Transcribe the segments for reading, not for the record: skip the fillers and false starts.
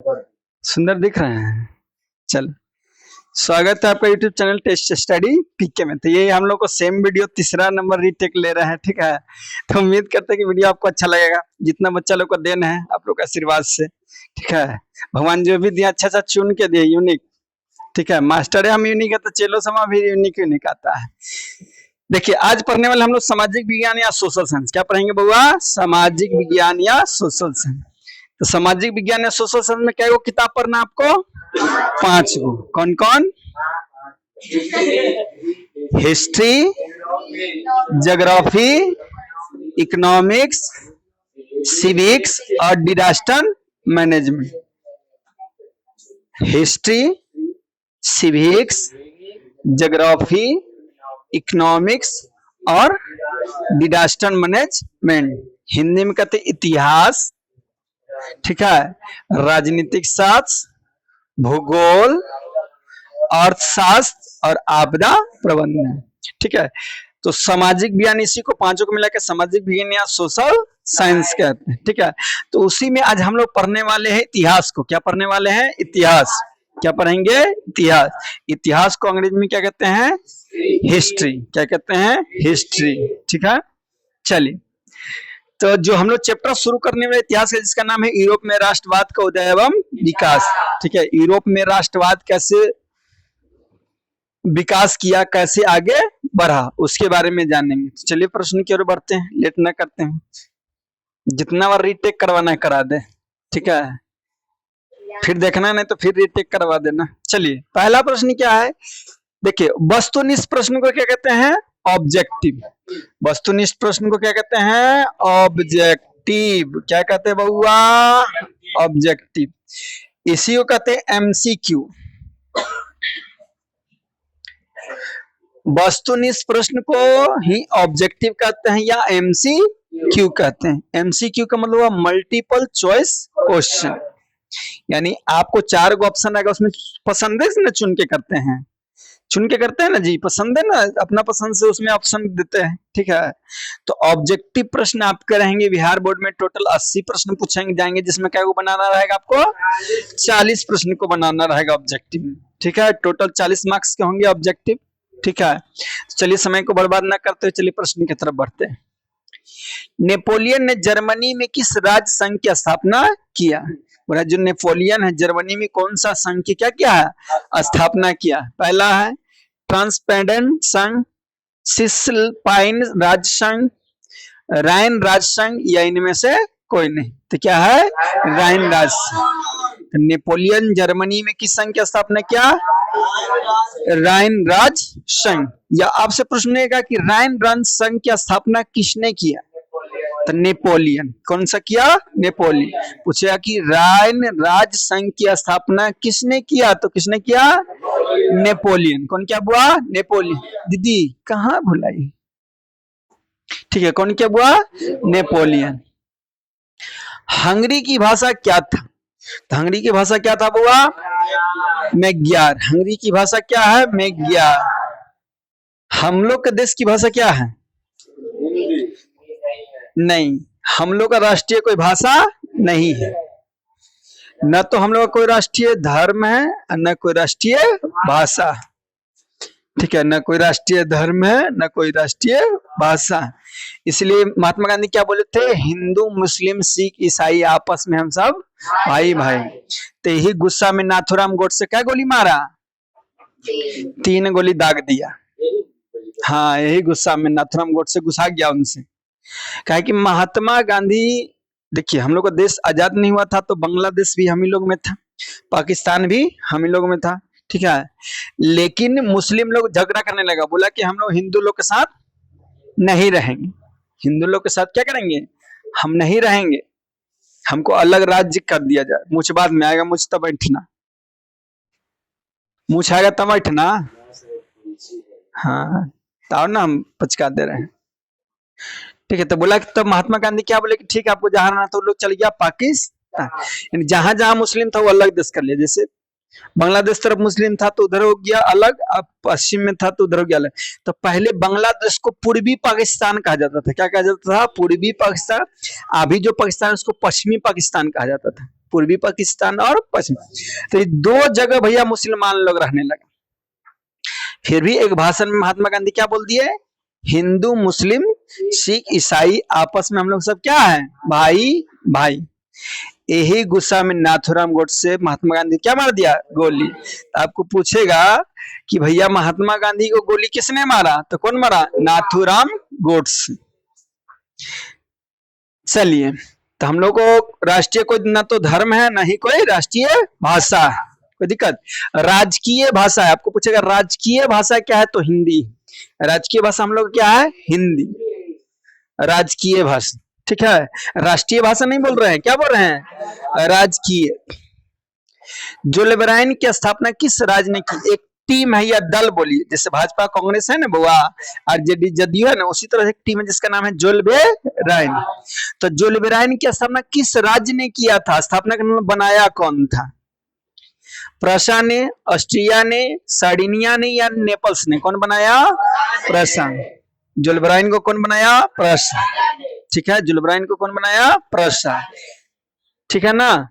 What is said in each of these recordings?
सुंदर दिख रहे हैं। चल, स्वागत है आपका यूट्यूब चैनल टेस्ट स्टडी पीके में। तो ये हम लोग को सेम वीडियो तीसरा नंबर रीटेक ले रहे हैं, ठीक है। तो उम्मीद करते हैं कि वीडियो आपको अच्छा लगेगा। जितना बच्चा लोग को देन है आप लोग का आशीर्वाद से, ठीक है। भगवान जो भी दिया अच्छा चुन के दिए, यूनिक, ठीक है। मास्टर है हम यूनिक है, तो चेलो समा भी यूनिक आता है। देखिए, आज पढ़ने वाले हम लोग सामाजिक विज्ञान या सोशल साइंस। क्या पढ़ेंगे बउआ? सामाजिक विज्ञान या सोशल साइंस। तो सामाजिक विज्ञान या सोशल साइंस में क्या किताब पढ़ना आपको? 5 गो। कौन कौन? हिस्ट्री, ज्योग्राफी, इकोनॉमिक्स, सिविक्स और disaster management. History, civics, geography, economics और डिजास्टर मैनेजमेंट। हिंदी में कहते इतिहास, ठीक है, राजनीतिक शास्त्र, भूगोल, अर्थशास्त्र और आपदा प्रबंधन, ठीक है। तो सामाजिक विज्ञान इसी को पांचों को मिलाकर सामाजिक विज्ञान या सोशल साइंस कहते हैं, ठीक है। तो उसी में आज हम लोग पढ़ने वाले हैं इतिहास को। क्या पढ़ने वाले हैं? इतिहास। क्या पढ़ेंगे? इतिहास। इतिहास को अंग्रेजी में क्या कहते हैं? हिस्ट्री। क्या कहते हैं? हिस्ट्री, ठीक है। चलिए, तो जो हम लोग चैप्टर शुरू करने वाले इतिहास है, जिसका नाम है यूरोप में राष्ट्रवाद का उदय एवं विकास, ठीक है। यूरोप में राष्ट्रवाद कैसे विकास किया, कैसे आगे बढ़ा, उसके बारे में जानेंगे। तो चलिए प्रश्न की ओर बढ़ते हैं, लेट ना करते हैं। जितना बार रीटेक करवाना है करा दे, ठीक है। फिर देखना नहीं तो फिर रीटेक करवा देना। चलिए, पहला प्रश्न क्या है? देखिए, वस्तुनिष्ठ प्रश्न को क्या कहते हैं? ऑब्जेक्टिव। वस्तुनिष्ठ प्रश्न को क्या कहते हैं? ऑब्जेक्टिव। क्या कहते हैं बउआ? ऑब्जेक्टिव। इसी को कहते हैं एमसीक्यू। वस्तुनिष्ठ प्रश्न को ही ऑब्जेक्टिव कहते हैं या एमसीक्यू कहते हैं। एमसीक्यू का मतलब है मल्टीपल चॉइस क्वेश्चन, यानी आपको 4 गो ऑप्शन आएगा, उसमें पसंद से चुन के करते हैं। चुन के करते हैं ना जी, पसंद है ना, अपना पसंद से उसमें ऑप्शन देते हैं, ठीक है। तो ऑब्जेक्टिव प्रश्न आपके रहेंगे। बिहार बोर्ड में टोटल 80 प्रश्न पूछेंगे जाएंगे, जिसमें क्या को बनाना रहेगा? आपको 40 प्रश्न को बनाना रहेगा ऑब्जेक्टिव, ठीक है। टोटल 40 मार्क्स के होंगे ऑब्जेक्टिव, ठीक है। चलिए, समय को बर्बाद ना करते हुए चलिए प्रश्न की तरफ बढ़ते हैं। नेपोलियन ने जर्मनी में किस राज्य संघ की स्थापना किया? बोला, जो नेपोलियन है जर्मनी में कौन सा संघ की क्या किया है? स्थापना किया। पहला है ट्रांसपेडेंट संघ, सिसलपाइन राज्य संघ, राइन राज्य संघ, या इनमें से कोई नहीं। तो क्या है? राइन राज्य संघ। तो नेपोलियन जर्मनी में किस संघ की स्थापना किया? राइन राज्य संघ। या आपसे प्रश्न रहेगा कि राइन राज्य संघ की स्थापना किसने किया? तो नेपोलियन। कौन सा किया? नेपोलियन। पूछेगा कि राइन राज्य संघ की स्थापना किसने किया? तो किसने किया? नेपोलियन। कौन क्या बुआ? नेपोलियन। दीदी कहाँ भुलाई? ठीक है, कौन क्या बुआ? नेपोलियन। हंगरी की भाषा क्या था? तो हंगरी की भाषा क्या था बुआ? मैग्यार। हंगरी की भाषा क्या है? मैग्यार। हम लोग के देश की भाषा क्या है? नहीं, हम लोग का राष्ट्रीय कोई भाषा नहीं है। न तो हम लोग का कोई राष्ट्रीय धर्म है, न कोई राष्ट्रीय भाषा, ठीक है। न कोई राष्ट्रीय धर्म है, न कोई राष्ट्रीय भाषा। इसलिए महात्मा गांधी क्या बोले थे? हिंदू, मुस्लिम, सिख, ईसाई आपस में हम सब भाई भाई। तो यही गुस्सा में नाथूराम गोडसे क्या गोली मारा? 3 गोली दाग दिया। हाँ, यही गुस्सा में नाथूराम गोडसे गुस्सा गया उनसे। कहा कि महात्मा गांधी, देखिए हम लोग का देश आजाद नहीं हुआ था तो बांग्लादेश भी हम ही लोग में था, पाकिस्तान भी हम ही लोग में था, ठीक है। लेकिन मुस्लिम लोग झगड़ा करने लगा, बोला कि हम लोग हिंदू लोग के साथ नहीं रहेंगे। हिंदू लोग के साथ क्या करेंगे? हम नहीं रहेंगे, हमको अलग राज्य कर दिया जाए। मुझ बाद में आएगा, मुझ तब बैठना, मुझ आएगा तब बैठना। हाँ, तो ना हम पचका दे रहे हैं, ठीक है। तो बोला कि तब महात्मा गांधी क्या बोले कि ठीक है, आपको जहां रहना तो लोग चल गया पाकिस्तान। जहां जहां मुस्लिम था वो अलग देश कर लिया। जैसे बांग्लादेश तरफ मुस्लिम था तो उधर हो गया अलग, अब पश्चिम में था तो उधर हो गया अलग। तो पहले बांग्लादेश को पूर्वी पाकिस्तान कहा जाता था। क्या कहा जाता था? पूर्वी पाकिस्तान। अभी जो पाकिस्तान उसको पश्चिमी पाकिस्तान कहा जाता था, पूर्वी पाकिस्तान और पश्चिम। तो ये दो जगह भैया मुसलमान लोग रहने लगे। फिर भी एक भाषण में महात्मा गांधी क्या बोल दिए, हिंदू मुस्लिम सिख ईसाई आपस में हम लोग सब क्या है, भाई भाई। यही गुस्सा में नाथूराम गोडसे महात्मा गांधी क्या मार दिया, गोली। तो आपको पूछेगा कि भैया महात्मा गांधी को गोली किसने मारा, तो कौन मारा, नाथूराम गोडसे। चलिए, तो हम लोग को राष्ट्रीय कोई ना तो धर्म है ना ही कोई राष्ट्रीय भाषा, कोई दिक्कत। राजकीय भाषा है, आपको पूछेगा राजकीय भाषा क्या है, तो हिंदी। राजकीय भाषा हम लोग क्या है, हिंदी, राजकीय भाषा, ठीक है। राष्ट्रीय भाषा नहीं बोल रहे हैं, क्या बोल रहे हैं, राजकीय। जुल्स वेर्न की स्थापना किस राज्य ने की, एक टीम है या दल बोलिए, जैसे भाजपा कांग्रेस है ना बुआ, आरजेडी जदयू है ना, उसी तरह से एक टीम है जिसका नाम है जुल्स वेर्न। तो जुल्स वेर्न की स्थापना किस राज्य ने किया था, स्थापना का बनाया कौन था, प्रशा ने, ऑस्ट्रिया ने, सार्डिनिया ने या नेपल्स ने, कौन बनाया, प्रशा। जुल्स वेर्न को कौन बनाया, प्रशा, ठीक है। जुल्स वेर्न को कौन बनाया, प्रशा, ठीक है ना।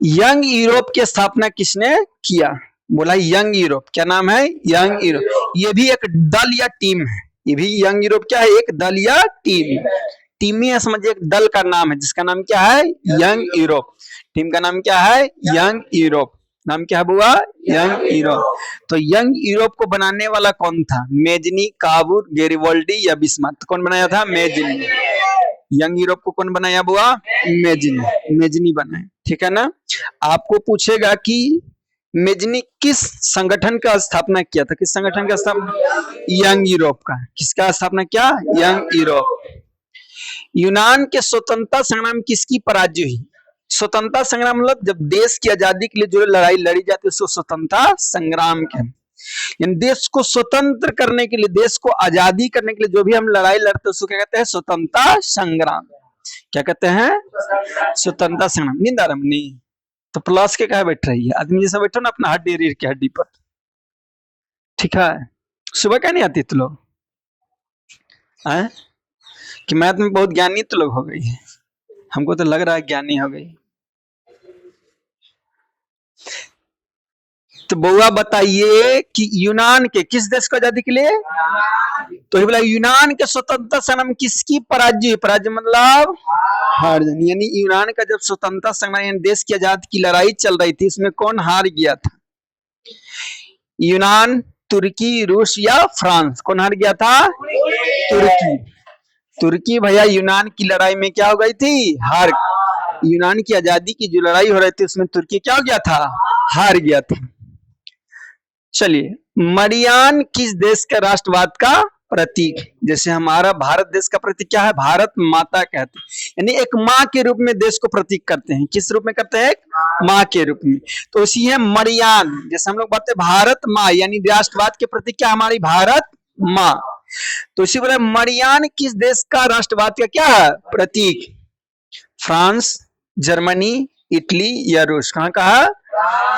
यंग यूरोप की स्थापना किसने किया, बोला यंग यूरोप, क्या नाम है, यंग यूरोप। ये भी एक दल या टीम है, ये भी यंग यूरोप क्या है, एक दल या टीम। टीम ही समझिए एक दल का नाम है जिसका नाम क्या है, यंग यूरोप। टीम का नाम क्या है, यंग यूरोप। नाम क्या है बुआ, यंग यूरोप। तो यंग यूरोप को बनाने वाला कौन था, मेजनी, काबूर, गेरिबॉल्डी या बिस्मार्क, कौन बनाया था, मेजनी। यंग यूरोप को कौन बनाया बुआ, मेजनी, मेजनी बनाया, ठीक है ना। आपको पूछेगा कि मेजनी किस संगठन का स्थापना किया था, किस संगठन का स्थापना, यंग यूरोप का। किसका स्थापना किया, यंग यूरोप। यूनान के स्वतंत्रता संग्राम किसकी पराजय हुई, स्वतंत्रता संग्राम मतलब जब देश की आजादी के लिए जो लड़ाई लड़ी जाती है उसको स्वतंत्रता संग्राम के, देश को स्वतंत्र करने के लिए, देश को आजादी करने के लिए जो भी हम लड़ाई लड़ते हैं उसको क्या कहते हैं, स्वतंत्रता संग्राम। क्या कहते हैं, स्वतंत्रता संग्राम। नींद आ रहा नहीं तो प्लस के कहा बैठ रही है, आदमी जैसा बैठो ना अपना हड्डी रीढ़ की हड्डी पर, ठीक है। सुबह क्या नहीं आती तो लोग कि मैथ में बहुत ज्ञानी तो लोग हो गई है, हमको तो लग रहा है ज्ञानी हो गई। तो बउआ बताइए कि यूनान के किस देश को आजादी के लिए, तो बोला यूनान के स्वतंत्रता संग्राम किसकी पराजय, पराजय मतलब हार जानी, यानी यूनान का जब स्वतंत्रता संग्राम देश की आजादी की लड़ाई चल रही थी इसमें कौन हार गया था, यूनान, तुर्की, रूस या फ्रांस, कौन हार गया था, तुर्की। तुर्की भैया यूनान की लड़ाई में क्या हो गई थी, हार। यूनान की आजादी की जो लड़ाई हो रही थी उसमें तुर्की क्या हो गया था, हार गया था। चलिए, मरियान किस देश का राष्ट्रवाद का प्रतीक, जैसे हमारा भारत देश का प्रतीक क्या है, भारत माता कहते हैं, यानी एक माँ के रूप में देश को प्रतीक करते हैं। किस रूप में करते हैं, एक माँ के रूप में। तो इसी है मरियान, जैसे हम लोग बात भारत माँ, यानी राष्ट्रवाद के प्रतीक क्या, हमारी भारत माँ। तो इसी तरह मरियान किस देश का राष्ट्रवाद का क्या है प्रतीक, फ्रांस, जर्मनी, इटली या रूस, कहाँ का है,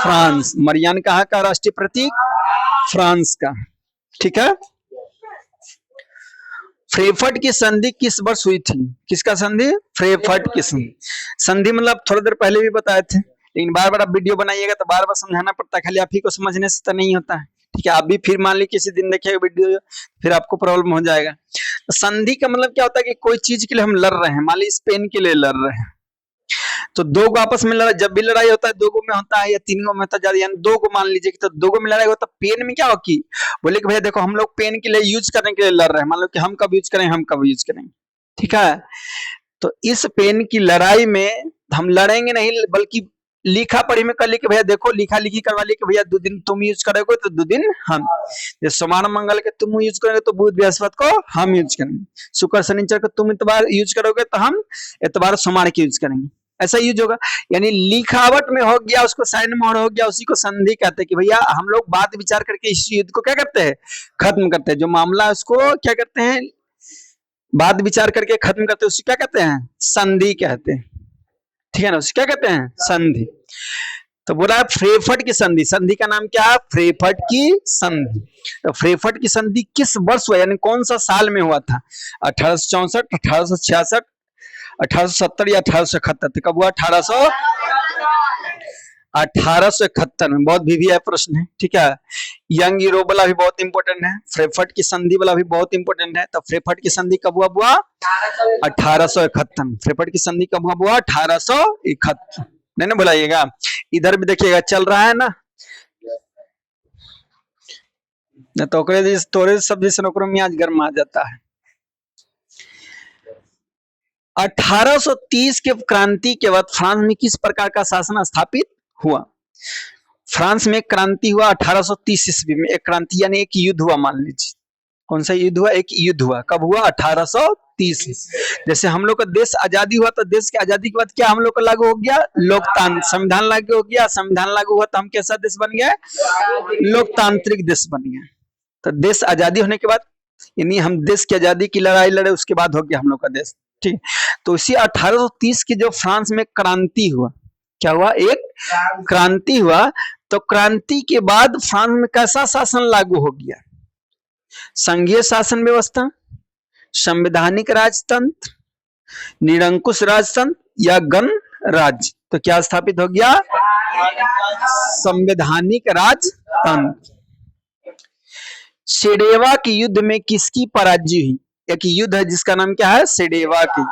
फ्रांस। मरियान कहाँ का राष्ट्रीय प्रतीक, फ्रांस का, ठीक है। फ्रेफर्ट की संधि किस वर्ष हुई थी, किसका संधि, फ्रेफर्ट की संधि। संधि मतलब थोड़ी देर पहले भी बताए थे, लेकिन बार बार आप वीडियो बनाइएगा तो बार बार समझाना पड़ता है, खाली आप ही को समझने से तो नहीं होता है, ठीक है। आप भी फिर मान ली किसी दिन देखिएगा वीडियो फिर आपको प्रॉब्लम हो जाएगा। तो संधि का मतलब क्या होता है कि कोई चीज के लिए हम लड़ रहे हैं, मान ली स्पेन के लिए लड़ रहे हैं, तो दो को आपस में लड़ा, जब भी लड़ाई होता है दो गो में होता है या तीन गो में होता है, यानी दो को मान लीजिए कि तो दो गो में लड़ाई होता है, पेन में क्या होगी, बोले कि भैया देखो हम लोग पेन के लिए यूज करने के लिए लड़ रहे हैं, मान लो कि हम कब यूज करें, हम कब यूज करेंगे, ठीक है। तो इस पेन की लड़ाई में हम लड़ेंगे नहीं, बल्कि लिखा पढ़ी में कर ली कि भैया देखो लिखा लिखी करवा ली कि भैया 2 दिन तुम यूज करोगे तो 2 दिन हम, जैसे सोमवार मंगल के तुम यूज करोगे तो बुध बृहस्पति को हम यूज करेंगे, शुक्र शनिचर को तुम इतवार यूज करोगे तो हम इतवार सोमवार के यूज करेंगे, ऐसा यूज होगा। यानी लिखावट में हो गया, उसको साइन मोहर हो गया, उसी को संधि कहते हैं कि भैया हम लोग बात विचार करके इस युद्ध को क्या करते हैं, खत्म करते हैं, जो मामला है उसको क्या करते हैं, बात विचार करके खत्म करते हैं, उसे क्या कहते हैं, संधि कहते हैं, ठीक है ना, उसे क्या कहते हैं, संधि। तो बोला है फ्रेफर्ट की संधि, संधि का नाम क्या है? फ्रेफर्ट की संधि। तो फ्रेफर्ट की संधि किस वर्ष हुआ, यानी कौन सा साल में हुआ था? 1864, 1866, 1870 या 1871? कब हुआ? 1871 में। बहुत भी प्रश्न है, ठीक है। यंग यूरोप वाला भी बहुत इंपॉर्टेंट है, फ्रेफर्ट की संधि वाला भी बहुत इंपॉर्टेंट है। तो फ्रेफर्ट की संधि कब हुआ? 1871। फ्रेफर्ट की संधि कब हुआ? 1871। नहीं ना बुलाइएगा, इधर भी देखिएगा चल रहा है ना। तो तोरे सब जैसे नौकरों में आज गर्म आ जाता है। 1830 के क्रांति के बाद फ्रांस में किस प्रकार का शासन स्थापित हुआ? फ्रांस में क्रांति हुआ 1830 ईस्वी में, एक क्रांति यानी एक युद्ध हुआ, मान लीजिए। कौन सा युद्ध हुआ? एक युद्ध हुआ। कब हुआ? 1830। जैसे हम लोग का देश आजादी हुआ, तो देश की आजादी के बाद क्या हम लोग का लागू हो गया? लोकतांत्रिक संविधान लागू हो गया। संविधान लागू हुआ तो हम कैसा देश बन गया? लोकतांत्रिक देश बन गया। तो देश आजादी होने के बाद, यानी हम देश की आजादी की लड़ाई लड़े, उसके बाद हो गया हम लोग का देश, ठीक। तो इसी 1830 की जो फ्रांस में क्रांति हुआ, क्या हुआ? एक क्रांति हुआ। तो क्रांति के बाद फ्रांस में कैसा शासन लागू हो गया? संघीय शासन व्यवस्था, संवैधानिक राजतंत्र, निरंकुश राजतंत्र या गणराज्य? तो क्या स्थापित हो गया? संवैधानिक राजतंत्र। सेडेवा के युद्ध में किसकी पराजय हुई? एक युद्ध है जिसका नाम क्या है? सेडेवा की।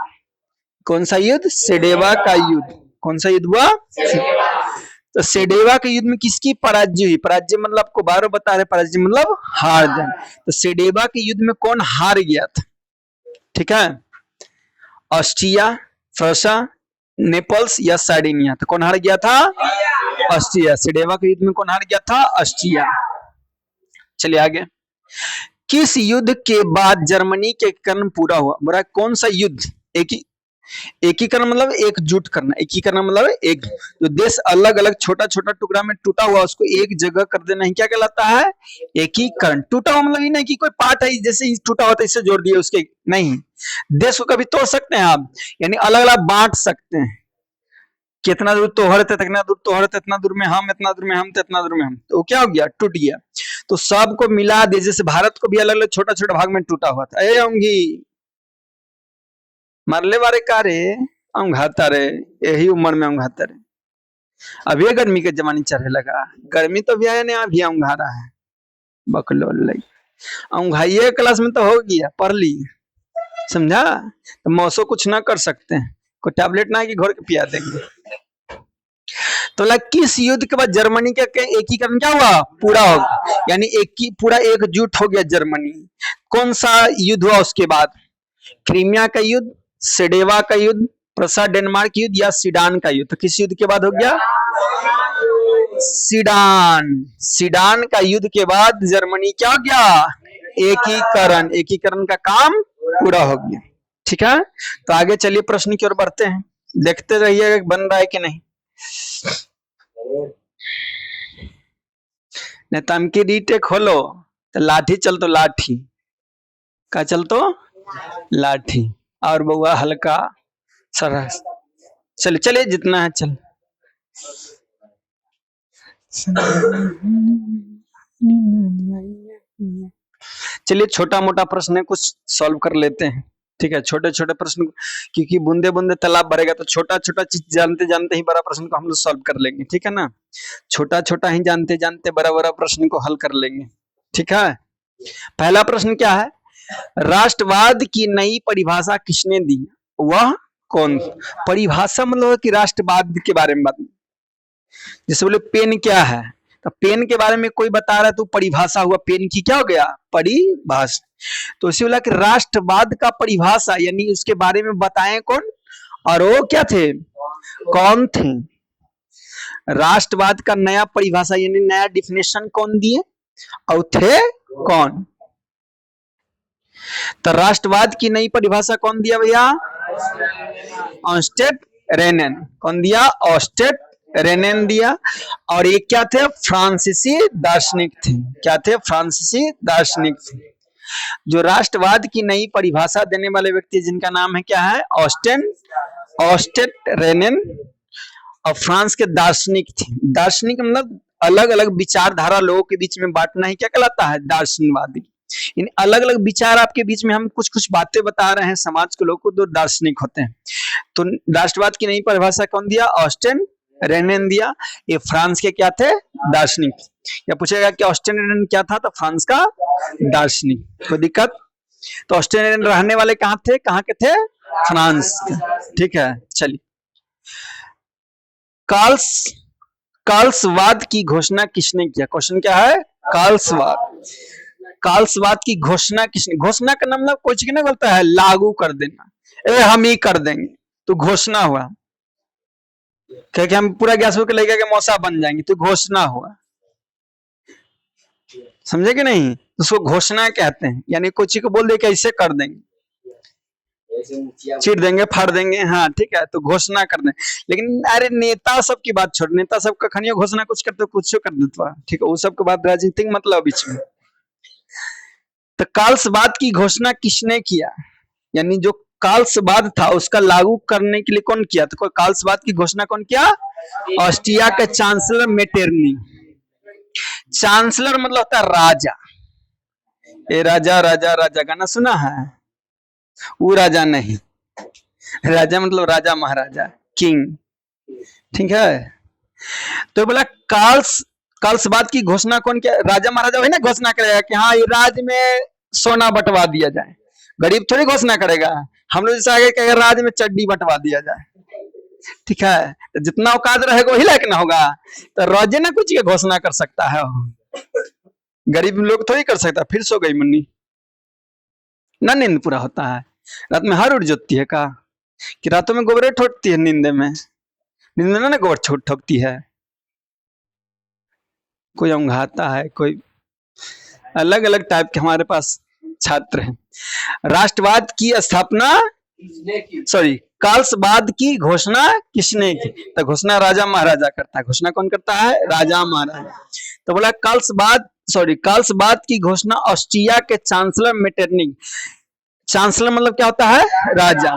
कौन सा युद्ध? सेडेवा का युद्ध। कौन सा युद्ध हुआ? तो सेडेवा के युद्ध में किसकी पराजय हुई? पराजय मतलब आपको बारह बता रहे, पराजय मतलब हार जाना। तो सेडेवा के युद्ध में कौन हार गया था? ठीक है, ऑस्ट्रिया, फ्रांसा, नेपल्स या सार्डिनिया? तो कौन हार गया था? ऑस्ट्रिया। सेडेवा के युद्ध में कौन हार गया था? ऑस्ट्रिया। चलिए आगे। किस युद्ध के बाद जर्मनी के एकीकरण पूरा हुआ? बोला कौन सा युद्ध? एकीकरण मतलब एकजुट करना, एकीकरण मतलब एक जो देश अलग अलग छोटा छोटा टुकड़ा में टूटा हुआ उसको एक जगह कर देना ही क्या कहलाता है? एकीकरण। टूटा हुआ मतलब ये नहीं कि कोई पार्ट है जैसे टूटा हुआ था इससे जोड़ दिया उसके, नहीं। देश को कभी तोड़ सकते हैं आप, यानी अलग अलग बांट सकते हैं। कितना दूर तोहर थे, इतना दूर तोहर थे, इतना दूर में हम, इतना दूर में हम थे, इतना दूर में हम, तो क्या हो गया? टूट गया। तो सबको मिला दे, जैसे भारत को भी अलग अलग छोटा छोटा भाग में टूटा हुआ था। अरे होंगी मरले बारे का रे, घाता रे, यही उम्र में घाता रे। अभी गर्मी के जमाने चढ़े लगा, गर्मी तो भी आया नहीं, अभी घा रहा है बकलो लगी। क्लास में तो हो गया, पढ़ ली, समझा? तो मौसो कुछ ना कर सकते हैं, कोई टैबलेट ना है कि घर के पिया देंगे। तो किस युद्ध के बाद जर्मनी का एकीकरण क्या हुआ? पूरा हो गया, यानी पूरा एकजुट हो गया जर्मनी। कौन सा युद्ध हुआ उसके बाद? क्रीमिया का युद्ध, सेडेवा का युद्ध, प्रसा डेनमार्क युद्ध या सीडान का युद्ध? तो किस युद्ध के बाद हो गया? सीडान। सीडान का युद्ध के बाद जर्मनी क्या हो गया? एकीकरण। एकीकरण का काम पूरा हो गया। ठीक है, तो आगे चलिए प्रश्न की ओर बढ़ते हैं, देखते रहिएगा बन रहा है कि नहीं। नेताम की रीटे खोलो तो लाठी चल, तो लाठी का चल, तो लाठी। और बउआ हल्का सरस, चलिए चलिए जितना है चल। चलिए छोटा मोटा प्रश्न है, कुछ सॉल्व कर लेते हैं। ठीक है, छोटे छोटे प्रश्न, क्योंकि बूंदे बूंदे तालाब भरेगा, तो छोटा छोटा चीज जानते जानते ही बड़ा प्रश्न को हम लोग सॉल्व कर लेंगे। ठीक है ना, छोटा छोटा ही जानते जानते बड़ा बड़ा प्रश्न को हल कर लेंगे। ठीक है, पहला प्रश्न क्या है? राष्ट्रवाद की नई परिभाषा किसने दी? वह कौन? परिभाषा मतलब कि राष्ट्रवाद के बारे में बात। जैसे बोले पेन क्या है, तो पेन के बारे में कोई बता रहा है तो परिभाषा हुआ, पेन की क्या हो गया? परिभाषा। तो इसी बोला कि राष्ट्रवाद का परिभाषा यानी उसके बारे में बताएं कौन, और वो क्या थे, कौन थे? राष्ट्रवाद का नया परिभाषा यानी नया डिफिनेशन कौन दिए और थे कौन? तो राष्ट्रवाद की नई परिभाषा कौन दिया भैया? ऑस्टेट रेनेन। कौन दिया? ऑस्टेट रेनेन दिया। और ये क्या थे? फ्रांसीसी दार्शनिक थे। क्या थे? फ्रांसीसी दार्शनिक थे। जो राष्ट्रवाद की नई परिभाषा देने वाले व्यक्ति जिनका नाम है क्या है? ऑस्टेट रेनेन। और फ्रांस के दार्शनिक थे। दार्शनिक मतलब अलग अलग विचारधारा लोगों के बीच में बांटना ही क्या कहलाता है, दार्शनिकवादी। इन अलग अलग विचार आपके बीच में हम कुछ कुछ बातें बता रहे हैं समाज के लोगों को, तो दार्शनिक होते हैं। तो राष्ट्रवाद की नई परिभाषा कौन दिया, ऑस्टिन रेने ने दिया। ये फ्रांस के क्या थे, दार्शनिक। या पूछेगा कि ऑस्टिन रेने क्या था, तो फ्रांस का दार्शनिक। कोई दिक्कत? तो ऑस्टिन रेने रहने वाले कहाँ थे, कहाँ के थे, फ्रांस के। ठीक है, चलिए। कार्ल्सवाद की घोषणा किसने किया? क्वेश्चन क्या है, कार्ल्सवाद। कार्ल्सवाद की घोषणा किसने? घोषणा का नाम कोई चीज नहीं बोलता है लागू कर देना, हम ही कर देंगे, तो घोषणा हुआ। क्या हम पूरा गैस के लेके मौसा बन जाएंगे, तो घोषणा हुआ। समझे कि नहीं? उसको घोषणा कहते हैं, यानी कोई चीज को बोल दे कि ऐसे कर देंगे, चीर देंगे, फाड़ देंगे, हाँ ठीक है, तो घोषणा कर दें। लेकिन अरे नेता सब की बात छोड़, नेता सब का खनियो घोषणा कुछ करते कुछ कर देता, ठीक है, वो सब के बाद राजनीतिक मतलब बीच में। तो कार्ल्सवाद की घोषणा किसने किया, यानी जो कार्ल्सवाद था उसका लागू करने के लिए कौन किया? तो कार्ल्सवाद की घोषणा कौन किया? ऑस्ट्रिया के चांसलर मेटरनिच। चांसलर मतलब होता है राजा। ए राजा राजा राजा गाना सुना है? वो राजा नहीं, राजा मतलब राजा महाराजा, किंग। ठीक है, तो बोला कार्ल्सवाद की घोषणा कौन किया? राजा महाराजा वही ना घोषणा करेगा कि हाँ ये राज्य में सोना बंटवा दिया जाए। गरीब थोड़ी घोषणा करेगा, हम लोग जैसे आगे कहेगा राज्य में चड्डी बंटवा दिया जाए। ठीक है, तो जितना औकात रहेगा वही लायक ना होगा, तो राज्य ना कुछ घोषणा कर सकता है, गरीब लोग थोड़ी कर सकता। फिर सो गई मुन्नी ना, नींद पूरा होता है, रात में हर उठ जोतती है का, कि रातों में गोबरे ठोकती है, नींद में ना गोबर ठोकती है। कोई ऊँघाता है, कोई अलग अलग टाइप के हमारे पास छात्र हैं। राष्ट्रवाद की स्थापना, सॉरी, कार्ल्सवाद की घोषणा किसने की? तो घोषणा राजा महाराजा करता है। घोषणा कौन करता है? राजा महाराजा। तो बोला कार्ल्सवाद की घोषणा ऑस्ट्रिया के चांसलर मेटरनिच। चांसलर मतलब क्या होता है? राजा।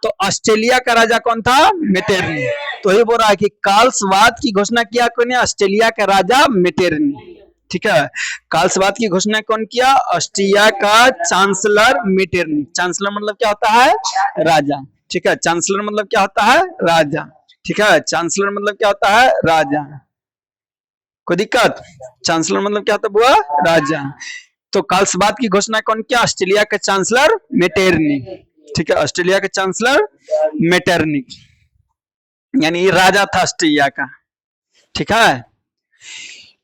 तो ऑस्ट्रेलिया का राजा कौन था? मेटरनिच। तो ये बोल रहा है कि कार्ल्सवाद की घोषणा किया कौन? ऑस्ट्रेलिया का राजा मेटरनिच। ठीक है, कार्ल्सवाद की घोषणा कौन किया? ऑस्ट्रिया का चांसलर मेटरनिच। चांसलर मतलब क्या होता है? राजा। ठीक है, चांसलर मतलब क्या होता है? राजा। ठीक है, चांसलर मतलब क्या होता है? राजा। कोई दिक्कत? चांसलर मतलब क्या होता है बुआ? राजा। तो कार्ल्सवाद की घोषणा कौन किया? ऑस्ट्रेलिया के चांसलर मेटरनिच। ठीक है, ऑस्ट्रेलिया के चांसलर मेटरनिच, यानी राजा था ऑस्ट्रेलिया का। ठीक है,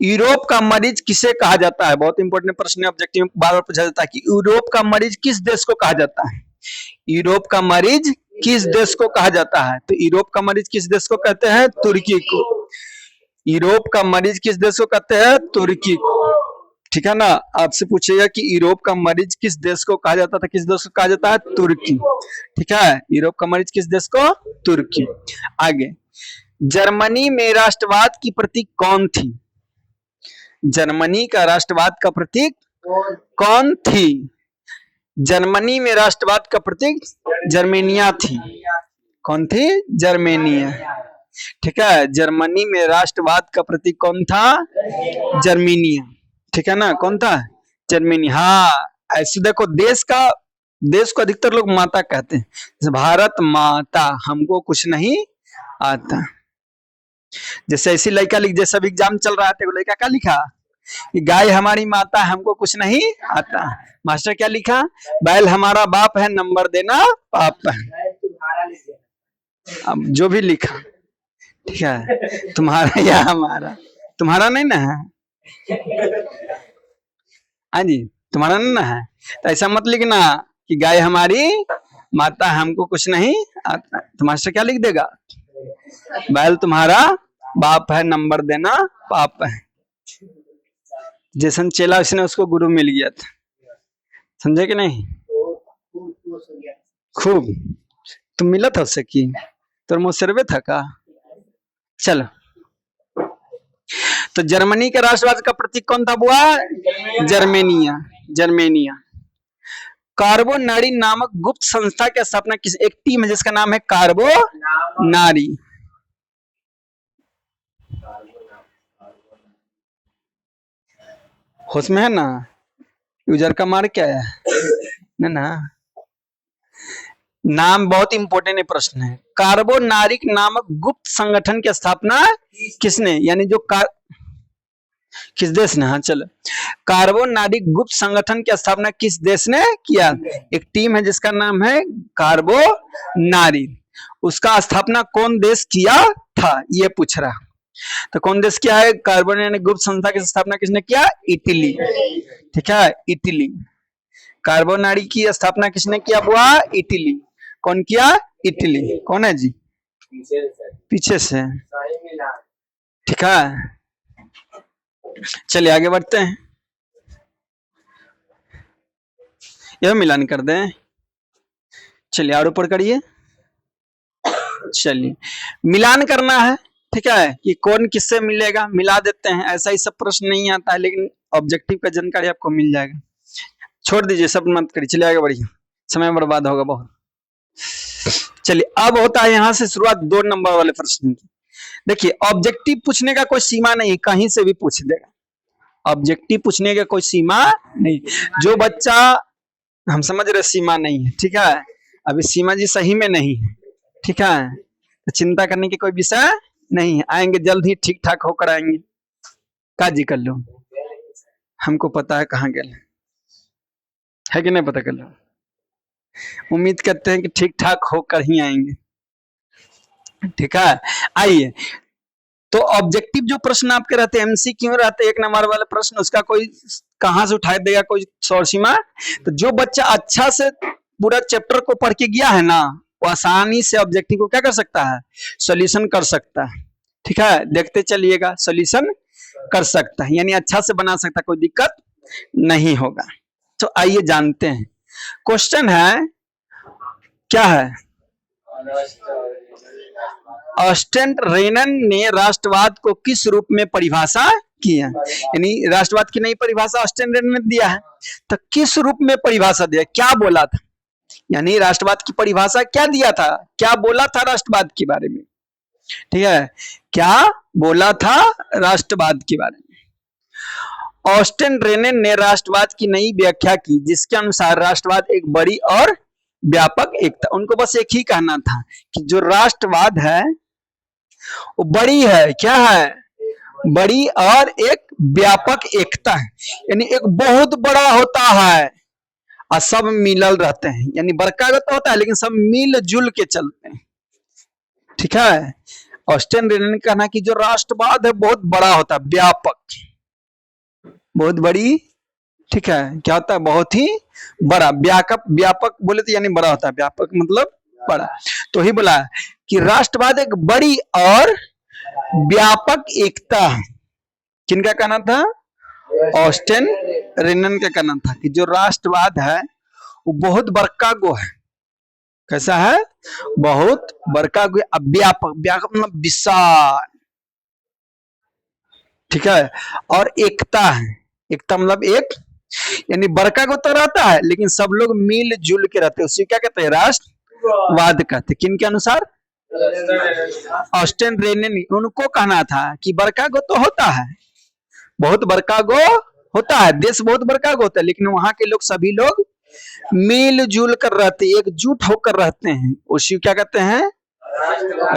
यूरोप का मरीज किसे कहा जाता है? बहुत इंपॉर्टेंट प्रश्न है, ऑब्जेक्टिव में बार बार पूछा जाता है कि यूरोप का मरीज किस देश को कहा जाता है? यूरोप का मरीज किस देश को कहा जाता है? तो यूरोप का मरीज किस देश को कहते हैं? तुर्की को। यूरोप का मरीज किस देश को कहते हैं? तुर्की को। ठीक है ना, आपसे पूछेगा कि यूरोप का मरीज किस देश को कहा जाता था? किस देश को कहा जाता है? तुर्की। ठीक है, यूरोप का मरीज किस देश को? तुर्की। आगे, जर्मनी में राष्ट्रवाद की प्रतीक कौन थी? जर्मनी का राष्ट्रवाद का प्रतीक कौन थी? जर्मनी में राष्ट्रवाद का प्रतीक जर्मेनिया थी। कौन थी? जर्मेनिया। ठीक है, जर्मनी में राष्ट्रवाद का प्रतीक कौन था? जर्मेनिया। ठीक है ना, कौन था? जर्मनी। हाँ, ऐसे देखो, देश को अधिकतर लोग माता कहते हैं। भारत माता, हमको कुछ नहीं आता। जैसे ऐसी लड़का लिख, जैसे अभी एग्जाम चल रहा था, लड़का क्या लिखा? गाय हमारी माता, हमको कुछ नहीं आता। मास्टर क्या लिखा? बैल हमारा बाप है, नंबर देना पाप है। अब जो भी लिखा, ठीक है, तुम्हारा या हमारा, तुम्हारा नहीं ना है? हाँ जी, तुम्हारा नहीं ना है, तो ऐसा मत लिखना कि गाय हमारी माता, हमको कुछ नहीं आता। तो मास्टर क्या लिख देगा? बैल तुम्हारा बाप है, नंबर देना पाप है। जैसन चेला उसने उसको गुरु मिल गया था। समझे कि नहीं? खूब। तुम मिला था उससे की? तो मुझ सर्वे था का? चलो, तो जर्मनी के राष्ट्रवाद का प्रतीक कौन था बुआ? जर्मेनिया। जर्मेनिया। कार्बो नारी नामक गुप्त संस्था की स्थापना किस? एक टीम है जिसका नाम है कार्बो नारी। होश में है ना? यूजर का मार्क क्या है ना? नाम बहुत इंपॉर्टेंट है, प्रश्न है। कार्बोनारिक नामक गुप्त संगठन की स्थापना किसने, यानी जो किस देश ने? हाँ चलो, कार्बोनारिक गुप्त संगठन की स्थापना किस देश ने किया? एक टीम है जिसका नाम है कार्बोनारिक, उसका स्थापना कौन देश किया था, ये पूछ रहा। तो कौन देश किया है? कार्बोनारिक गुप्त संस्था की स्थापना किसने किया? इटली। ठीक है, इटली। कार्बोनारिक की स्थापना किसने किया बुआ? इटली। कौन किया? इटली। कौन है जी? पीछे से। ठीक है, चलिए आगे बढ़ते हैं। यह मिलान कर दें। चलिए और ऊपर करिए। चलिए मिलान करना है। ठीक है, कि कौन किससे मिलेगा, मिला देते हैं। ऐसा ही सब प्रश्न नहीं आता है, लेकिन ऑब्जेक्टिव का जानकारी आपको मिल जाएगा। छोड़ दीजिए, सब मत करिए, चलिए आगे बढ़िए, समय बर्बाद होगा बहुत। चलिए अब होता है यहां से शुरुआत 2 नंबर वाले प्रश्न की। देखिए ऑब्जेक्टिव पूछने का कोई सीमा नहीं, कहीं से भी पूछ देगा। ऑब्जेक्टिव पूछने का कोई सीमा नहीं। जो बच्चा, हम समझ रहे सीमा नहीं है, ठीक है, अभी सीमा जी सही में नहीं है, ठीक है, तो चिंता करने की कोई विषय नहीं है, आएंगे जल्द ही, ठीक ठाक होकर आएंगे। काजी कर लो, हमको पता है कहाँ गए है कि नहीं, पता कर लो। उम्मीद करते हैं कि ठीक ठाक होकर ही आएंगे। ठीक है, आइए। तो ऑब्जेक्टिव जो प्रश्न आपके रहते हैं, एमसीक्यू रहते हैं, 1 नंबर वाले प्रश्न, उसका कोई कहां से उठा देगा, कोई सौर सीमा। तो जो बच्चा अच्छा से पूरा चैप्टर को पढ़ के गया है ना, वो आसानी से ऑब्जेक्टिव को क्या कर सकता है? सॉल्यूशन कर सकता है। ठीक है, देखते चलिएगा, सॉल्यूशन कर सकता है, यानी अच्छा से बना सकता है, कोई दिक्कत नहीं होगा। तो आइए जानते हैं। क्वेश्चन है, क्या है? ऑस्टेन रेनन ने राष्ट्रवाद को किस रूप में परिभाषा किया? यानी राष्ट्रवाद की नई परिभाषा ऑस्टेन रेनन ने दिया है, तो किस रूप में परिभाषा दिया, क्या बोला था? यानी राष्ट्रवाद की परिभाषा क्या दिया था, क्या बोला था राष्ट्रवाद के बारे में? ठीक है, क्या बोला था राष्ट्रवाद के बारे में? ऑस्टेन रेनन ने राष्ट्रवाद की नई व्याख्या की, जिसके अनुसार राष्ट्रवाद एक बड़ी और व्यापक एकता। उनको बस एक ही कहना था कि जो राष्ट्रवाद है वो बड़ी है, क्या है? बड़ी और एक व्यापक एकता है, यानी एक बहुत बड़ा होता है और सब मिलल रहते हैं, यानी बड़का तो होता है लेकिन सब मिलजुल के चलते हैं। ठीक है, ऑस्टेन रेनन ने कहना कि जो राष्ट्रवाद है बहुत बड़ा होता है, व्यापक, बहुत बड़ी। ठीक है, क्या होता है? बहुत ही बड़ा। व्यापक बोले तो यानी बड़ा होता है, व्यापक मतलब बड़ा। तो ही बोला कि राष्ट्रवाद एक बड़ी और व्यापक एकता है। किनका कहना था? ऑस्टेन रेनन का कहना था कि जो राष्ट्रवाद है वो बहुत बड़का गो है। कैसा है? बहुत बड़का गो, व्यापक, व्यापक मतलब विशाल। ठीक है, और एकता है, एकता मतलब एक, यानी बड़का को तो रहता है लेकिन सब लोग मिलजुल के रहते हैं, उसी क्या कहते हैं? राष्ट्रवाद कहते हैं। किन के अनुसार? ऑस्टेन रेनन, उनको कहना था कि बड़का गो तो होता है, बहुत बड़का गो होता है, देश बहुत बड़का गो होता है, लेकिन वहां के लोग, सभी लोग मिलजुल कर रहते हैं, एकजुट होकर रहते हैं, उसी क्या कहते हैं?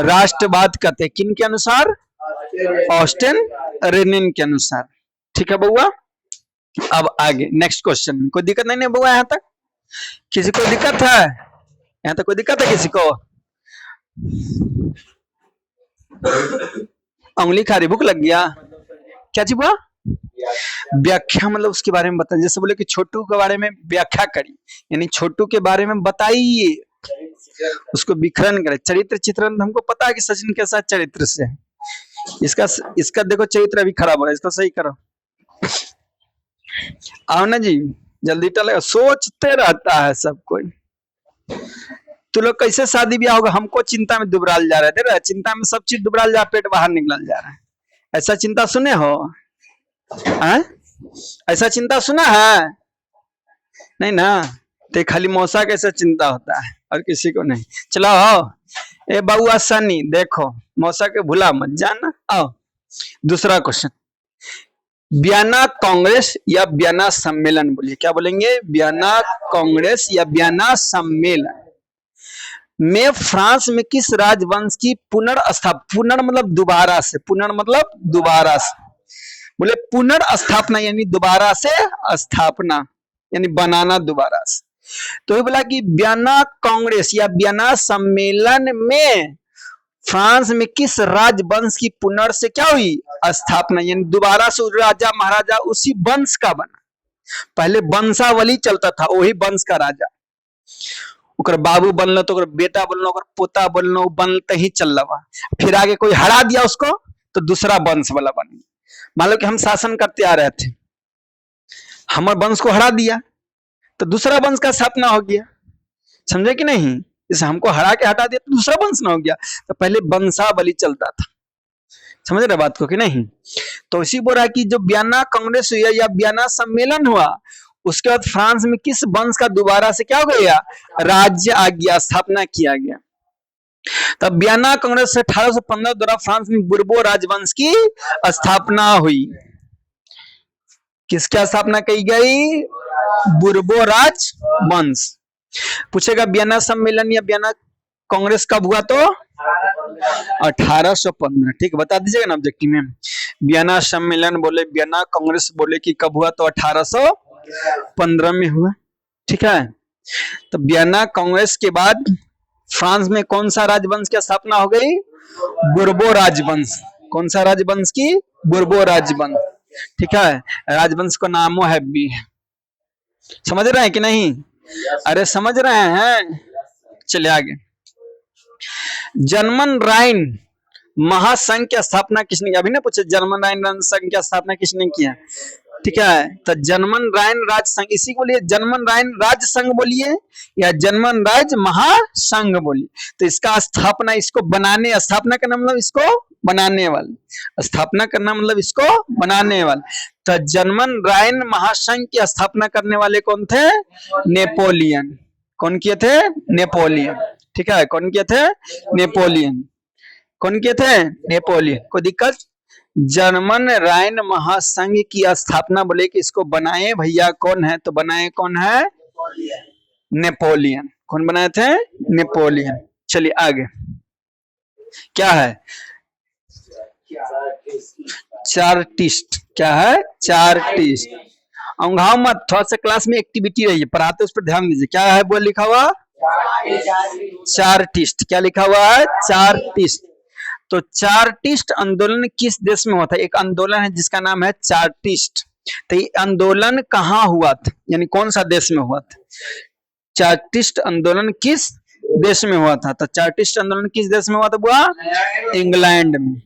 राष्ट्रवाद कहते हैं। किन के अनुसार? ऑस्टेन रेनन के अनुसार। ठीक है बउआ, अब आगे नेक्स्ट क्वेश्चन। कोई दिक्कत नहीं है बुआ? यहाँ तक किसी को दिक्कत है? यहाँ तक कोई दिक्कत है किसी को? उंगली खा रही, भूख लग गया? क्या चीज बुआ? व्याख्या मतलब उसके बारे में बताइए। जैसे बोले कि छोटू के बारे में व्याख्या करी, यानी छोटू के बारे में बताइए, उसको विखरण करे। चरित्र चित्रण हमको पता है कि सचिन के साथ चरित्र से है, इसका देखो चरित्र अभी खराब हो रहा है, इसको सही करो। आओ ना जी, जल्दी टलेगा, सोचते रहता है सब कोई। तू लोग कैसे शादी ब्याह होगा? हमको चिंता में दुबराल जा रहे थे, चिंता में सब चीज दुबराल जा, पेट बाहर निकल जा रहा है। ऐसा चिंता सुने हो? ऐसा चिंता सुना है? नहीं ना, तो खाली मौसा कैसे चिंता होता है और किसी को नहीं। चलो हो ए बउआ सनी, देखो मौसा के भूला मत जाना। आओ दूसरा क्वेश्चन। वियना कांग्रेस या वियना सम्मेलन बोलिए, क्या बोलेंगे? वियना कांग्रेस या वियना सम्मेलन में फ्रांस में किस राजवंश की पुनर्स्थापना, मतलब दोबारा से, मतलब दोबारा से, बोले पुनर्स्थापना यानी दोबारा से स्थापना यानी बनाना दोबारा से। तो ये बोला कि वियना कांग्रेस या वियना सम्मेलन में फ्रांस में किस राजवंश की पुनर् क्या हुई? स्थापना, यानी दोबारा से राजा महाराजा उसी वंश का बना। पहले वंशावली चलता था, वही वंश का राजा, ओकर बाबू बनलो तो बेटा बनलो, ओकर पोता बनलो, बनते ही चल रहा। फिर आगे कोई हरा दिया उसको तो दूसरा वंश वाला बन गया। मान लो कि हम शासन करते आ रहे थे, हमारे वंश को हरा दिया तो दूसरा वंश का स्थापना हो गया, समझे कि नहीं? जैसे हमको हरा के हटा दिया तो दूसरा वंश ना हो गया, तो पहले वंशावली चलता था, समझ रहे बात को कि नहीं? तो इसी बोल रहा है कि जो वियना कांग्रेस हुआ या वियना सम्मेलन हुआ, उसके बाद फ्रांस में किस वंश का दोबारा से क्या हो गया? राज्य आ गया, स्थापना किया गया। तब वियना कांग्रेस से 1815 द्वारा फ्रांस में बुर्बो राजवंश की स्थापना हुई। किसकी स्थापना की गई? बुर्बो राजवंश। पूछेगा वियना सम्मेलन या वियना कांग्रेस कब हुआ? तो 1815। ठीक, बता दीजिएगा ना ऑब्जेक्टिव में। वियना सम्मेलन बोले, वियना कांग्रेस बोले कि कब हुआ? तो 1815 में हुआ। ठीक है, तो वियना कांग्रेस के बाद फ्रांस में कौन सा राजवंश की स्थापना हो गई? बुर्बो राजवंश। कौन सा राजवंश की? बुर्बो राजवंश। ठीक है, राजवंश का नामो है भी। समझ रहे हैं कि नहीं? अरे समझ रहे हैं। चलिए आगे। जर्मन राइन महासंघ की स्थापना किसने की? अभी ना पूछे जर्मन राइन संघ की स्थापना किसने किया? ठीक है, तो जर्मन राइन राज संघ, इसी को लिए जर्मन राइन राज संघ बोलिए या जर्मन राज महासंघ बोलिए। तो इसका स्थापना, इसको बनाने, स्थापना करना मतलब इसको बनाने वाले, स्थापना करना मतलब इसको बनाने वाले। तो जर्मन राइन महासंघ की स्थापना करने वाले कौन थे? नेपोलियन। कौन किए थे? नेपोलियन। ठीक है, कौन किए थे? नेपोलियन। कौन किए थे? नेपोलियन। कोई दिक्कत? जर्मन राइन महासंघ की स्थापना बोले कि इसको बनाए भैया कौन है? तो बनाए कौन है? नेपोलियन। कौन बनाए थे? नेपोलियन। चलिए आगे क्या है? चार्टिस्ट। क्या है? चार्टिस्ट। औंघाओ मत, थोड़ा सा क्लास में एक्टिविटी रही है, पढ़ाते उस पर ध्यान दीजिए। क्या है वो लिखा हुआ? चार्टिस्ट। क्या लिखा हुआ है? चार्टिस्ट। तो चार्टिस्ट आंदोलन किस देश में हुआ था? एक आंदोलन है जिसका नाम है चार्टिस्ट। तो ये आंदोलन कहाँ हुआ था, यानी कौन सा देश में हुआ था? चार्टिस्ट आंदोलन किस देश में हुआ था? तो चार्टिस्ट आंदोलन किस देश में हुआ था बुआ? इंग्लैंड में।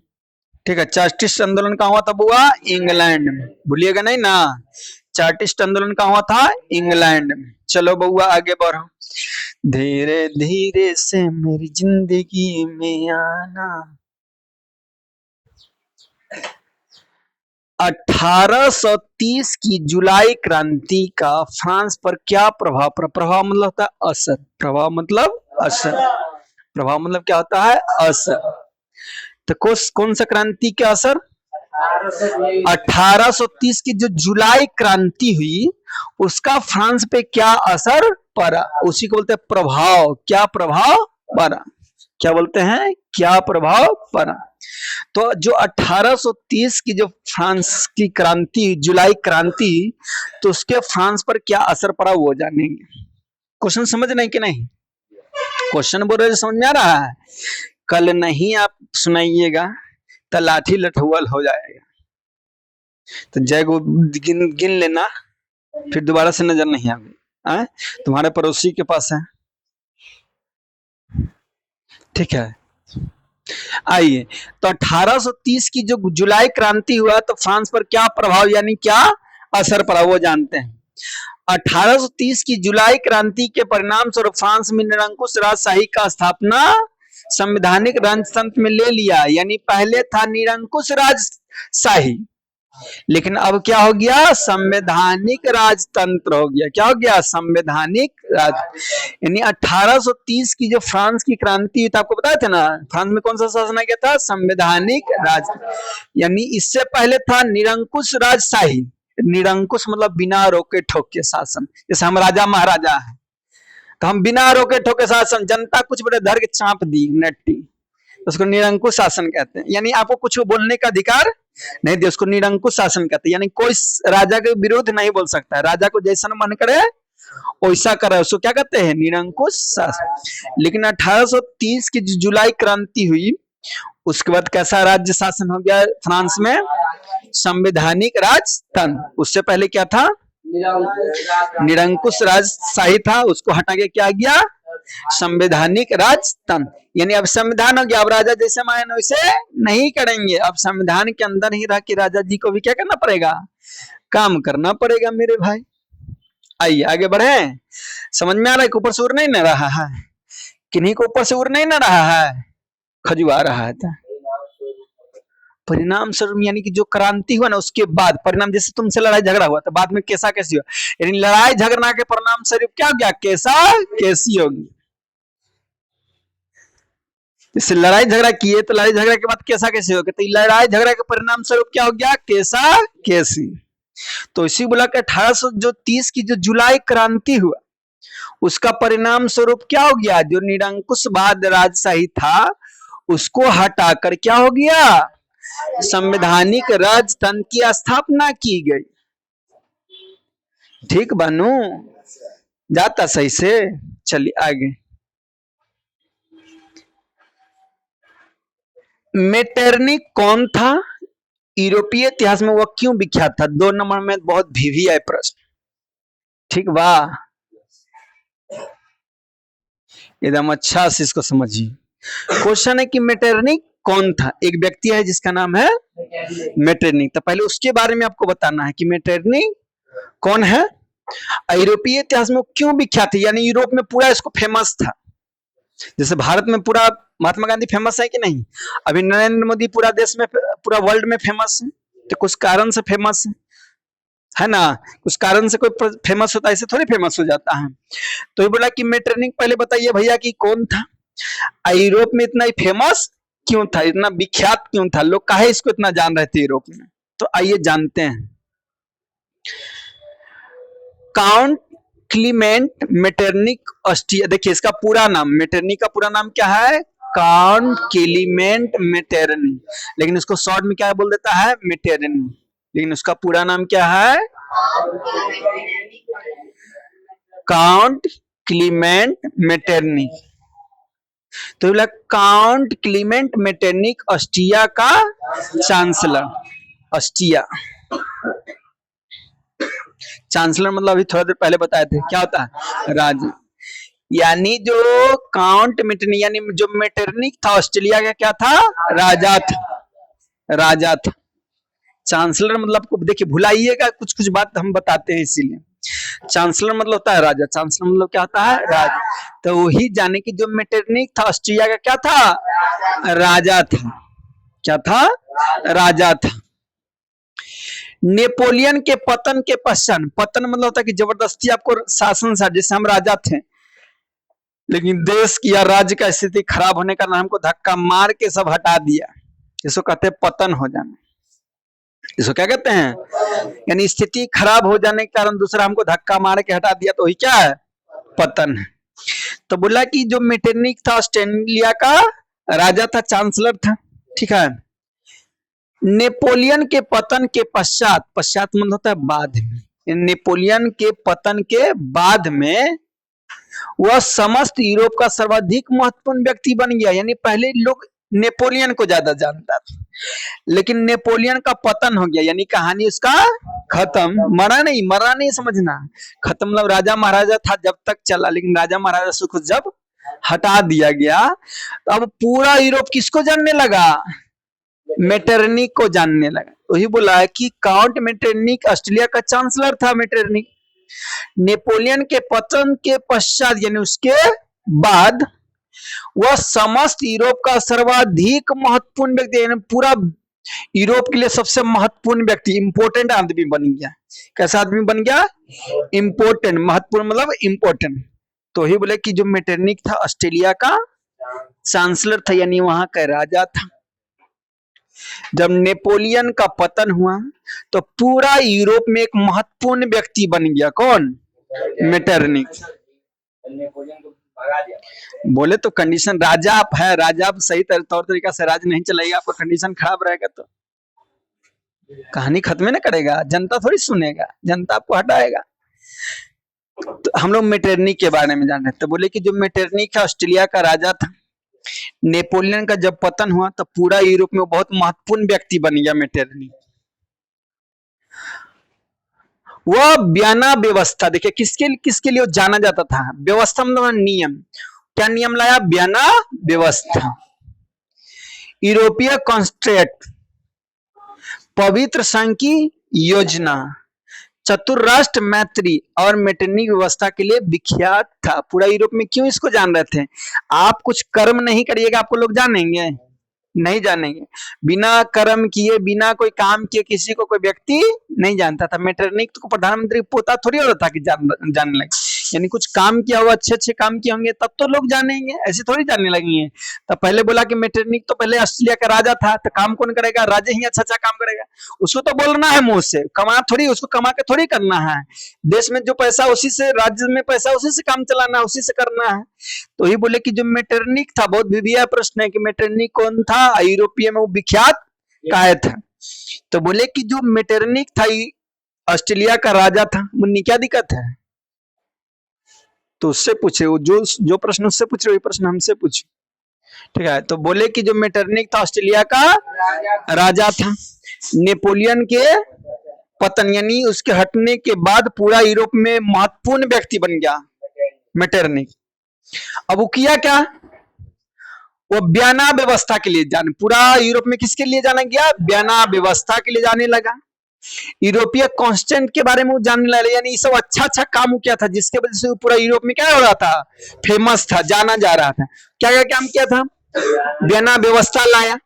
ठीक है, चार्टिस्ट आंदोलन कहाँ हुआ था बुआ? इंग्लैंड में। भूलिएगा नहीं ना, चार्टिस्ट आंदोलन कहाँ हुआ था? इंग्लैंड में। चलो बउआ आगे बढ़ो। धीरे धीरे से मेरी जिंदगी में आना। 1830 की जुलाई क्रांति का फ्रांस पर क्या प्रभाव? प्रभाव मतलब होता है असर। प्रभाव मतलब असर। प्रभाव मतलब क्या होता है? असर। तो कौन सा क्रांति का असर? 1830 की जो जुलाई क्रांति हुई उसका फ्रांस पे क्या असर पड़ा? उसी को बोलते हैं प्रभाव। क्या प्रभाव पड़ा? क्या बोलते हैं? क्या प्रभाव पड़ा? तो जो 1830 की जो फ्रांस की क्रांति, जुलाई क्रांति, तो उसके फ्रांस पर क्या असर पड़ा वो जानेंगे। क्वेश्चन समझ रहे हैं कि नहीं? क्वेश्चन बोल रहे समझ में आ रहा है? कल नहीं आप सुनाइएगा तो लाठी लठुअल हो जाएगा। तो जय को गिन लेना, फिर दोबारा से नजर नहीं आवे। तुम्हारे पड़ोसी के पास है। ठीक है, आइए। तो 1830 की जो जुलाई क्रांति हुआ तो फ्रांस पर क्या प्रभाव यानी क्या असर पड़ा वो जानते हैं। 1830 की जुलाई क्रांति के परिणाम स्वरूप फ्रांस में निरंकुश राजशाही का स्थापना संवैधानिक राजतंत्र में ले लिया। यानी पहले था निरंकुश राजशाही, लेकिन अब क्या हो गया, संवैधानिक राजतंत्र हो गया। क्या हो गया, संवैधानिक राज। यानी 1830 की जो फ्रांस की क्रांति हुई था, आपको बताया था ना, फ्रांस में कौन सा शासन आ गया था, संवैधानिक राज। यानी इससे पहले था निरंकुश राजशाही। निरंकुश मतलब बिना रोके ठोके शासन, जैसे हम राजा महाराजा है, तो हम बिना रोके ठोके शासन, जनता कुछ बड़े धर के चाप दी नट्टी, उसको निरंकुश शासन कहते हैं। यानी आपको कुछ बोलने का अधिकार नहीं दे, उसको निरंकुश शासन कहते हैं। यानी कोई राजा के विरुद्ध नहीं बोल सकता है, राजा को जैसा मन करे वैसा करे, उसको क्या कहते हैं, निरंकुश शासन। लेकिन 1830 की जो जुलाई क्रांति हुई, उसके बाद कैसा राज्य शासन हो गया फ्रांस में, संवैधानिक राजतंत्र। उससे पहले क्या था, निरंकुश राजशाही था, उसको हटा के क्या गया, संवैधानिक राजतंत्र। यानी अब संविधान हो गया, अब राजा जैसे माने वैसे नहीं करेंगे, अब संविधान के अंदर ही रह के राजा जी को भी क्या करना पड़ेगा, काम करना पड़ेगा मेरे भाई। आइए आगे बढ़े। समझ में आ रहा है, ऊपर से उड़ नहीं ना रहा है, किन्हीं को ऊपर से उड़ नहीं ना रहा है, खजुआ रहा है था। परिणाम स्वरूप यानी कि जो क्रांति हुआ ना, उसके बाद परिणाम, जैसे तुमसे लड़ाई झगड़ा हुआ तो बाद में कैसा कैसी हुआ, यानी लड़ाई झगड़ा के परिणाम स्वरूप क्या हो गया, कैसा कैसी होगी। जैसे लड़ाई झगड़ा किए तो लड़ाई झगड़ा के बाद कैसा कैसे हो गया, तो लड़ाई झगड़ा के परिणाम स्वरूप क्या हो गया, कैसा कैसी। तो इसी बोला कि 1830 की जो जुलाई क्रांति हुआ, उसका परिणाम स्वरूप क्या हो गया, जो निरंकुशवाद राजशाही था उसको हटाकर क्या हो गया, संवैधानिक राजतंत्र की स्थापना की गई। ठीक बानू, जाता सही से, चलिए आगे। मेटरनिक कौन था, यूरोपीय इतिहास में वह क्यों विख्यात था, 2 नंबर में बहुत भी आए प्रश्न। ठीक वाह, एकदम अच्छा से इसको समझिए। क्वेश्चन है कि मेटरनिक कौन था, एक व्यक्ति है जिसका नाम है मेटरनिक, तो पहले उसके बारे में आपको बताना है कि मेटरनिक कौन है, यूरोपीय इतिहास में क्यों विख्यात है, यानी यूरोप में पूरा इसको फेमस था। जैसे भारत में पूरा महात्मा गांधी फेमस है कि नहीं, अभी नरेंद्र मोदी पूरा देश में, पूरा वर्ल्ड में फेमस है, तो कुछ कारण से फेमस है ना, कुछ कारण से कोई फेमस होता है, ऐसे थोड़ी फेमस हो जाता है। तो ये बोला कि मेटरनिक, पहले बताइए भैया कि कौन था, यूरोप में इतना ही फेमस क्यों था, इतना विख्यात क्यों था, लोग काहे इसको इतना जान रहे थे यूरोप में। तो आइए जानते हैं। काउंट क्लीमेंट मेटरनिक ऑस्ट्रिया, देखिए इसका पूरा नाम, मेटरनिक का पूरा नाम क्या है, काउंट क्लीमेंट मेटरनी, लेकिन इसको शॉर्ट में क्या बोल देता है, मेटरनी, लेकिन उसका पूरा नाम क्या है, काउंट क्लीमेंट मेटरनी। तो काउंट क्लीमेंट मेटरनिक ऑस्ट्रिया का चांसलर, ऑस्ट्रिया चांसलर मतलब अभी थोड़ा देर पहले बताए थे क्या होता है, राजा। यानी जो काउंट मेटरनिक, यानी जो मेटरनिक था ऑस्ट्रेलिया का क्या था, राजा था, राजा था। चांसलर मतलब देखिए भुलाइएगा, कुछ कुछ बात हम बताते हैं इसीलिए। चांसलर मतलब होता है राजा, चांसलर मतलब क्या होता है, राजा। तो वही जाने की जो मेटरनिक था ऑस्ट्रिया का क्या था, राजा था, क्या था, राजा था। नेपोलियन के पतन के पश्चात, पतन मतलब होता है कि जबरदस्ती आपको शासन सा, जैसे हम राजा थे लेकिन देश की या राज्य का स्थिति खराब होने का, हमको धक्का मार के सब हटा दिया, इसको कहते हैं पतन हो जाना। इसको क्या कहते हैं, यानी स्थिति खराब हो जाने के कारण दूसरा हमको धक्का मार के हटा दिया, तो वही क्या है, पतन है। तो बोला कि जो मेटरनिक था ऑस्ट्रेलिया का राजा था, चांसलर था, ठीक है। नेपोलियन के पतन के पश्चात, पश्चात मतलब होता है बाद में, नेपोलियन के पतन के बाद में वह समस्त यूरोप का सर्वाधिक महत्वपूर्ण व्यक्ति बन गया। यानी पहले लोग नेपोलियन को ज्यादा जानता था, लेकिन नेपोलियन का पतन हो गया, यानी कहानी उसका खत्म, मरा नहीं समझना, खत्म मतलब राजा महाराजा था जब तक चला, लेकिन राजा महाराजा सुख जब हटा दिया गया, तो अब पूरा यूरोप किसको जानने लगा, मेटरनिक को जानने लगा। वही बोला है कि काउंट मेटरनिक ऑस्ट्रेलिया का चांसलर था मेटरनिक। नेपोलियन के पतन के पश्चात यानी उसके बाद वह समस्त यूरोप का सर्वाधिक महत्वपूर्ण व्यक्ति, यानी पूरा यूरोप के लिए सबसे महत्वपूर्ण व्यक्ति, इंपोर्टेंट आदमी बन गया। कैसा आदमी बन गया? इंपोर्टेंट, महत्वपूर्ण मतलब इंपोर्टेंट। तो ही बोले कि जो मेटरनिक था ऑस्ट्रेलिया का चांसलर था, यानी वहां का राजा था। जब नेपोलियन का पतन हुआ तो पूरा यूरोप में एक महत्वपूर्ण व्यक्ति बन गया। कौन? मेटरनिक। बोले तो कंडीशन, राजा आप है, राजा आप सही तौर तरीका से राज नहीं चलाएगा, आपका कंडीशन खराब रहेगा तो कहानी खत्म न करेगा, जनता थोड़ी सुनेगा, जनता आपको हटाएगा। तो हम लोग मेटरनिक के बारे में जान रहे थे। बोले कि जो मेटरनिक है ऑस्ट्रेलिया का राजा था। नेपोलियन का जब पतन हुआ तो पूरा यूरोप में बहुत महत्वपूर्ण व्यक्ति बन गया मेटरनिक। वह वियना व्यवस्था, देखिए किसके लिए जाना जाता था? व्यवस्था मतलब नियम। क्या नियम लाया? वियना व्यवस्था। यूरोपीय कॉन्स्ट्रेट, पवित्र संघ की योजना, चतुर्राष्ट्र मैत्री और मेटरनिक व्यवस्था के लिए विख्यात था। पूरा यूरोप में क्यों इसको जान रहे थे? आप कुछ कर्म नहीं करिएगा आपको लोग जानेंगे? नहीं जानेंगे। बिना कर्म किए, बिना कोई काम किए किसी को कोई व्यक्ति नहीं जानता था। मेटरनिक तो प्रधानमंत्री पोता थोड़ी होता था कि जानने लगे। यानी कुछ काम किया हुआ, अच्छे काम किए होंगे तब तो लोग जानेंगे, ऐसे थोड़ी जानने लगेंगे। तो पहले बोला कि मेटरनिक तो पहले ऑस्ट्रेलिया का राजा था, तो काम कौन करेगा? राजा ही अच्छा काम करेगा। उसको तो बोलना है मुंह से, कमा थोड़ी, उसको कमा के थोड़ी करना है। देश में जो पैसा उसी से, राज्य में पैसा उसी से काम चलाना है, उसी से करना है। तो ही बोले कि जो मेटरनिक था, बहुत विविया प्रश्न है कि मेटरनिक कौन था, यूरोपीय में वो विख्यात काहे था। तो बोले कि जो मेटरनिक था ऑस्ट्रेलिया का राजा था, मुन्नी क्या दिक्कत है? तो उससे पूछे, जो प्रश्न उससे पूछ रहे वही प्रश्न हमसे पूछे, ठीक है। तो बोले कि जो मेटरनिक था ऑस्ट्रेलिया का राजा था। नेपोलियन के पतन यानी उसके हटने के बाद पूरा यूरोप में महत्वपूर्ण व्यक्ति बन गया मेटरनिक। अब वो किया क्या? वो वियना व्यवस्था के लिए जाने, पूरा यूरोप में किसके लिए जाना गया? वियना व्यवस्था के लिए जाने लगा। यूरोपीय कांस्टेंट के बारे में वो जानने लगा, यानी ये सब अच्छा काम किया था जिसके वजह से पूरा यूरोप में क्या हो रहा था? फेमस था, जाना जा रहा था। क्या काम किया था? वियना व्यवस्था लाया,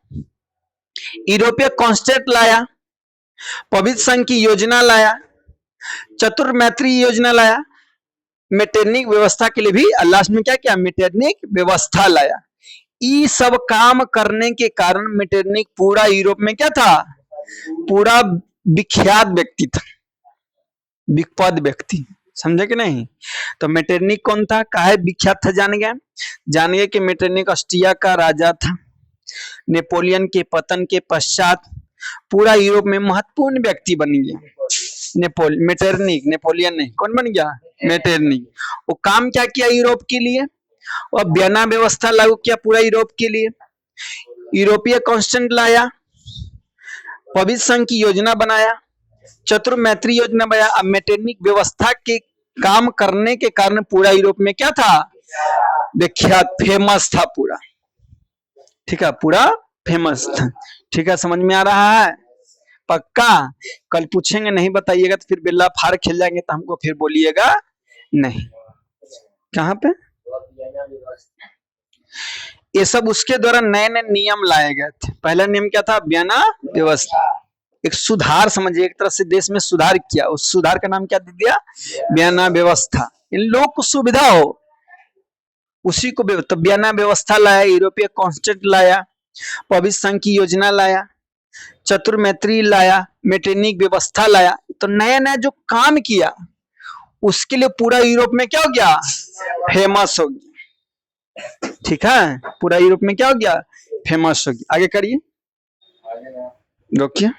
यूरोपीय कांस्टेंट लाया, पवित्र संघ की योजना लाया, चतुर मैत्री योजना लाया, मेटरनिक व्यवस्था के लिए भी लास्ट में क्या किया? मेटरनिक व्यवस्था लाया। ये सब काम करने के कारण मेटरनिक पूरा यूरोप में क्या था? पूरा विख्यात व्यक्ति था, विख्यात व्यक्ति, समझे कि नहीं? तो मेटरनिक कौन था, काहे विख्यात था? जान गए कि मेटरनिक ऑस्ट्रिया का राजा था। नेपोलियन के पतन के पश्चात पूरा यूरोप में महत्वपूर्ण व्यक्ति बन गया मेटरनिक। नेपोलियन नहीं, कौन बन गया? मेटरनिक। वो काम क्या किया यूरोप के लिए? और वियना व्यवस्था लागू किया पूरा यूरोप के लिए, यूरोपीय कांस्टेंट लाया, पवित्र संघ की योजना बनाया, चतुर मैत्री योजना बनाया। अब मेटरनिक व्यवस्था के काम करने के कारण पूरा यूरोप में क्या था? विख्यात, फेमस था पूरा, ठीक है, पूरा फेमस था। ठीक है, समझ में आ रहा है? पक्का? कल पूछेंगे, नहीं बताइएगा तो फिर बिल्ला फार खेल जाएंगे, तो हमको फिर बोलिएगा नहीं। कहाँ पे? ये सब उसके द्वारा नए नए नियम लाए गए थे। पहला नियम क्या था? वियना व्यवस्था, एक सुधार समझिए, एक तरह से देश में सुधार किया। उस सुधार का नाम क्या दे दिया? वियना व्यवस्था। इन लोगों को सुविधा हो उसी को वियना व्यवस्था लाया, यूरोपीय कांस्टेंट लाया, पवित्र संघ की योजना लाया, चतुर मैत्री लाया, मेटरनिक व्यवस्था लाया। तो नया नया जो काम किया उसके लिए पूरा यूरोप में क्या हो गया? फेमस हो गया। ठीक है, पूरा यूरोप में क्या हो गया? फेमस हो गया। आगे करिए, रोकिए।